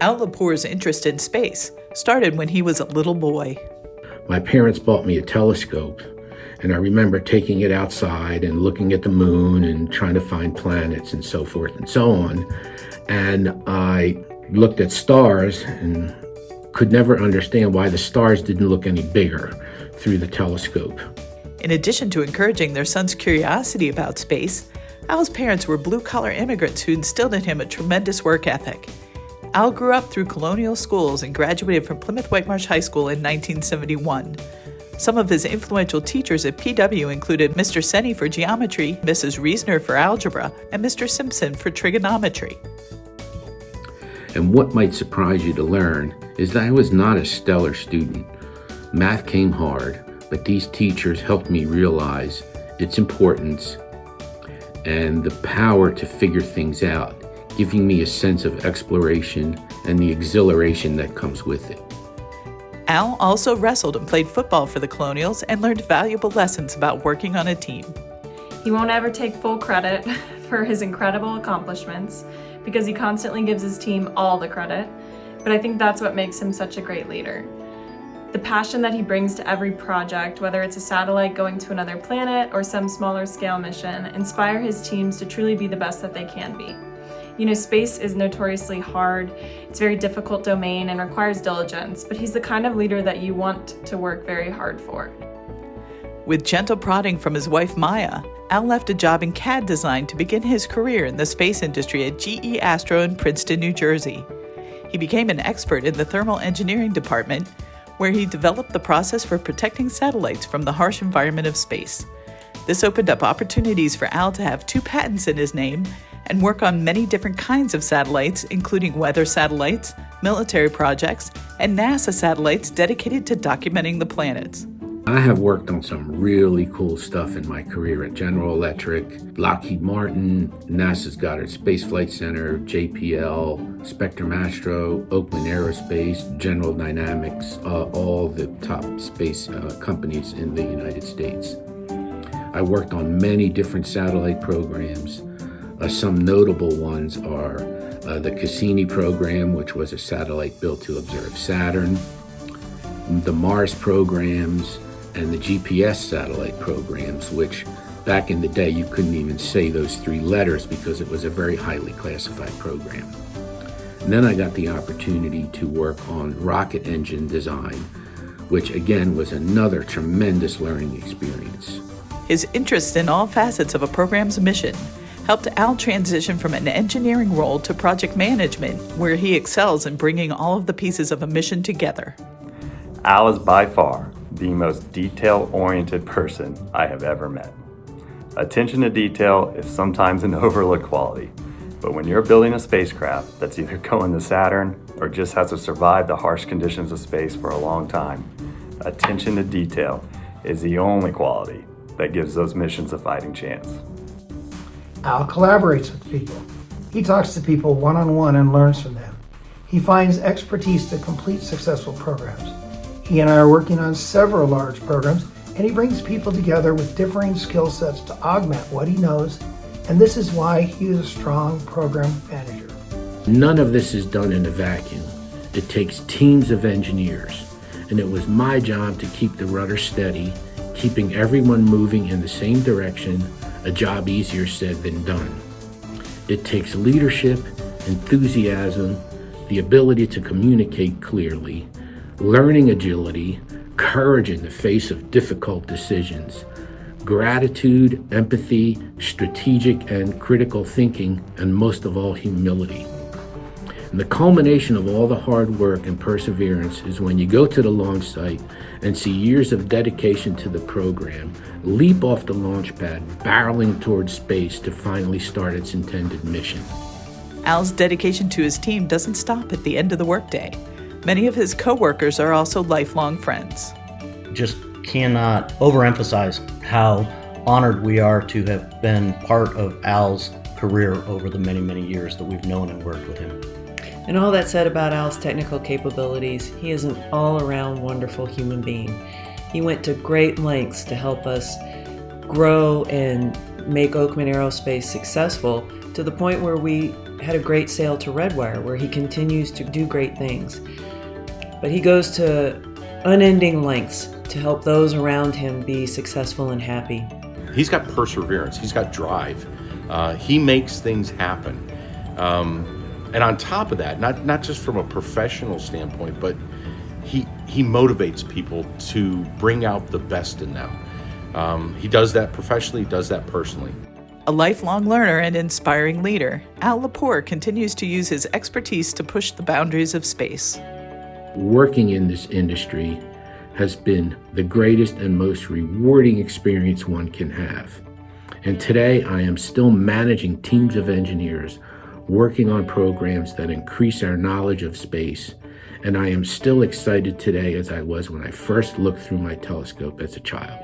Al Lepore's interest in space started when he was a little boy. My parents bought me a telescope, and I remember taking it outside and looking at the moon and trying to find planets and so forth and so on. And I looked at stars and could never understand why the stars didn't look any bigger through the telescope. In addition to encouraging their son's curiosity about space, Al's parents were blue-collar immigrants who instilled in him a tremendous work ethic. Al grew up through colonial schools and graduated from Plymouth Whitemarsh High School in 1971. Some of his influential teachers at PW included Mr. Senni for geometry, Mrs. Reesner for algebra, and Mr. Simpson for trigonometry. And what might surprise you to learn is that I was not a stellar student. Math came hard, but these teachers helped me realize its importance and the power to figure things out, giving me a sense of exploration and the exhilaration that comes with it. Al also wrestled and played football for the Colonials and learned valuable lessons about working on a team. He won't ever take full credit for his incredible accomplishments because he constantly gives his team all the credit, but I think that's what makes him such a great leader. The passion that he brings to every project, whether it's a satellite going to another planet or some smaller scale mission, inspire his teams to truly be the best that they can be. You know, space is notoriously hard. It's a very difficult domain and requires diligence, but he's the kind of leader that you want to work very hard for. With gentle prodding from his wife Maya, Al left a job in CAD design to begin his career in the space industry at GE Astro in Princeton, New Jersey. He became an expert in the thermal engineering department, where he developed the process for protecting satellites from the harsh environment of space. This opened up opportunities for Al to have 2 patents in his name and work on many different kinds of satellites, including weather satellites, military projects, and NASA satellites dedicated to documenting the planets. I have worked on some really cool stuff in my career at General Electric, Lockheed Martin, NASA's Goddard Space Flight Center, JPL, Spectrum Astro, Oakland Aerospace, General Dynamics, all the top space companies in the United States. I worked on many different satellite programs. Some notable ones are the Cassini program, which was a satellite built to observe Saturn, the Mars programs, and the GPS satellite programs, which back in the day you couldn't even say those 3 letters because it was a very highly classified program. And then I got the opportunity to work on rocket engine design, which again was another tremendous learning experience. His interest in all facets of a program's mission helped Al transition from an engineering role to project management, where he excels in bringing all of the pieces of a mission together. Al is by far the most detail-oriented person I have ever met. Attention to detail is sometimes an overlooked quality, but when you're building a spacecraft that's either going to Saturn or just has to survive the harsh conditions of space for a long time, attention to detail is the only quality that gives those missions a fighting chance. Al collaborates with people. He talks to people one-on-one and learns from them. He finds expertise to complete successful programs. He and I are working on several large programs, and he brings people together with differing skill sets to augment what he knows, and this is why he is a strong program manager. None of this is done in a vacuum. It takes teams of engineers, and it was my job to keep the rudder steady, keeping everyone moving in the same direction, a job easier said than done. It takes leadership, enthusiasm, the ability to communicate clearly, learning agility, courage in the face of difficult decisions, gratitude, empathy, strategic and critical thinking, and most of all, humility. And the culmination of all the hard work and perseverance is when you go to the launch site and see years of dedication to the program leap off the launch pad, barreling towards space to finally start its intended mission. Al's dedication to his team doesn't stop at the end of the workday. Many of his co-workers are also lifelong friends. Just cannot overemphasize how honored we are to have been part of Al's career over the many, many years that we've known and worked with him. And all that said about Al's technical capabilities, he is an all-around wonderful human being. He went to great lengths to help us grow and make Oakman Aerospace successful to the point where we had a great sail to Redwire, where he continues to do great things. But he goes to unending lengths to help those around him be successful and happy. He's got perseverance, he's got drive, he makes things happen. And on top of that, not just from a professional standpoint, but he motivates people to bring out the best in them. He does that professionally, he does that personally. A lifelong learner and inspiring leader, Al Lepore continues to use his expertise to push the boundaries of space. Working in this industry has been the greatest and most rewarding experience one can have. And today I am still managing teams of engineers working on programs that increase our knowledge of space, and I am still excited today as I was when I first looked through my telescope as a child.